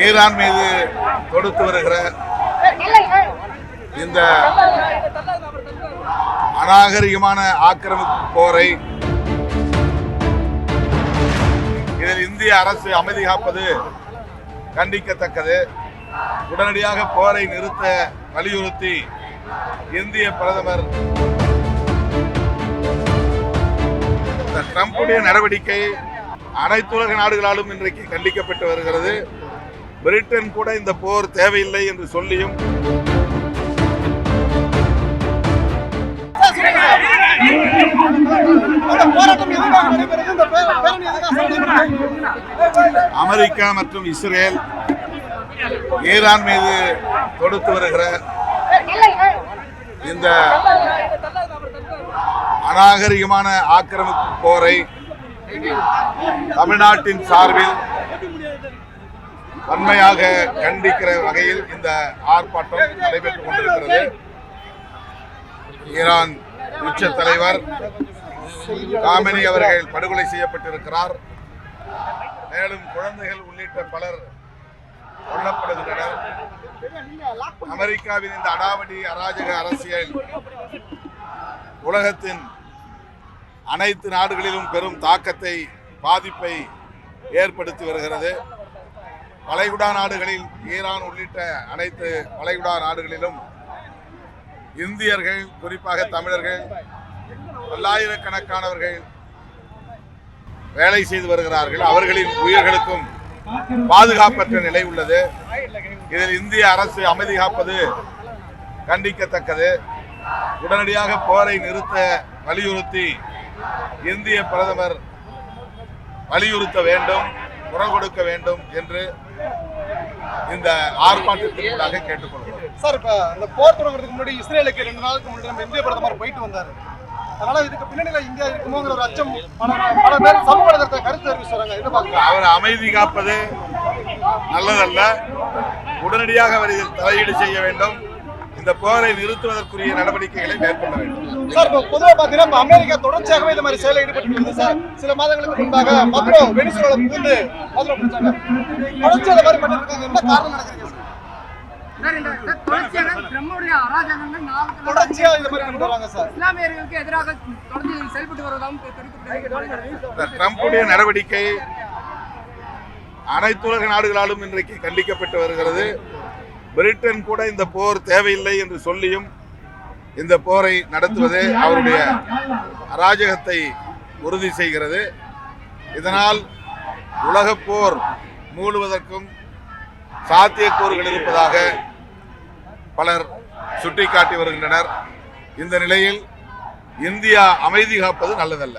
Iran மீது தொடுத்து வருகிற இந்த அநாகரிகமான ஆக்கிரமிப்பு போரை இதில் இந்திய அரசு அமைதி காப்பது கண்டிக்கத்தக்கது. உடனடியாக போரை நிறுத்த வலியுறுத்தி இந்திய பிரதமர் ட்ரம்புடைய நடவடிக்கை அனைத்துலக நாடுகளாலும் இன்றைக்கு கண்டிக்கப்பட்டு வருகிறது. பிரிட்டன் கூட இந்த போர் தேவையில்லை என்று சொல்லியும் அமெரிக்கா மற்றும் இஸ்ரேல் ஈரான் மீது தொடுத்து வருகிற இந்த அநாகரிகமான ஆக்கிரமிப்பு போரை தமிழ்நாட்டின் சார்பில் வன்மையாக கண்டிக்கிற வகையில் இந்த ஆர்ப்பாட்டம் நடைபெற்றுக் கொண்டிருக்கிறது. ஈரான் உச்ச தலைவர் காமெனி அவர்கள் படுகொலை செய்யப்பட்டிருக்கிறார். மேலும் குழந்தைகள் உள்ளிட்ட பலர் கொல்லப்படுகின்றனர். அமெரிக்காவின் இந்த அடாவடி அராஜக அரசியல் உலகத்தின் அனைத்து நாடுகளிலும் பெரும் தாக்கத்தை பாதிப்பை ஏற்படுத்தி வருகிறது. வளைகுடா நாடுகளில் ஈரான் உள்ளிட்ட அனைத்து வளைகுடா நாடுகளிலும் இந்தியர்கள், குறிப்பாக தமிழர்கள், பல்லாயிரக்கணக்கானவர்கள் வேலை செய்து வருகிறார்கள். அவர்களின் உயிர்களுக்கும் பாதுகாப்பற்ற நிலை உள்ளது. இதில் இந்திய அரசு அமைதி காப்பது கண்டிக்கத்தக்கது. உடனடியாக போரை நிறுத்த வலியுறுத்தி இந்திய பிரதமர் வலியுறுத்த வேண்டும், குரல் கொடுக்க வேண்டும் என்று இந்த ஆர்ப்பாட்டத்திற்காக கேட்டுக்கொள்கிறோம். சார், இப்ப இந்த போர் தொடங்குறதுக்கு முன்னாடி இஸ்ரேலுக்கு 2 நாளுக்கு முன்னாடி நம்ம இந்திய பிரதமர் போயிட்டு வந்தாரு. அதனால இதுக்கு பின்னணியில இந்தியா இருக்குமோங்கிற ஒரு அச்சம் பல பேர் சமூக வலைதளத்தை கருத்து தெரிவிச்சாங்க. என்ன பாக்குறீங்க? அவர் அமைதி காப்பது நல்லதல்ல. உடனடியாக அவர் இதில் தலையீடு செய்ய வேண்டும். இந்த போரை நிறுத்துவதற்குரிய நடவடிக்கைகளை மேற்கொள்ள வேண்டும். சார், பொதுவாக பாத்தீங்கன்னா அமெரிக்கா தொடர்ச்சியாகவே இந்த மாதிரி செயலை ஈடுபட்டு சார். சில மாதங்களுக்கு முன்பாக மதுரோ வெனிசுவேலா புகுந்து மதுரோ பிடிச்சாங்க. தொடர்ச்சி அந்த மாதிரி பண்ணிட்டு இருக்காங்க. என்ன காரணம் நினைக்கிறீங்க சார்? தொடர்ச்சியா இந்த மாதிரி பண்ணிட்டு வராங்க சார். இஸ்லாமியர்களுக்கு எதிராக தொடர்ந்து செயல்பட்டு வருவதாகவும் தெரிவிக்கப்படுகிறது. ட்ரம்புடைய நடவடிக்கை அனைத்துலக நாடுகளாலும் இன்றைக்கு கண்டிக்கப்பட்டு வருகிறது. பிரிட்டன் கூட இந்த போர் தேவையில்லை என்று சொல்லியும் இந்த போரை நடத்துவது அவருடைய அராஜகத்தை உறுதி செய்கிறது. இதனால் உலகப் போர் மூடுவதற்கும் சாத்தியக்கூறுகள் இருப்பதாக பலர் சுட்டிக்காட்டி வருகின்றனர். இந்த நிலையில் இந்தியா அமைதி காப்பது நல்லதல்ல.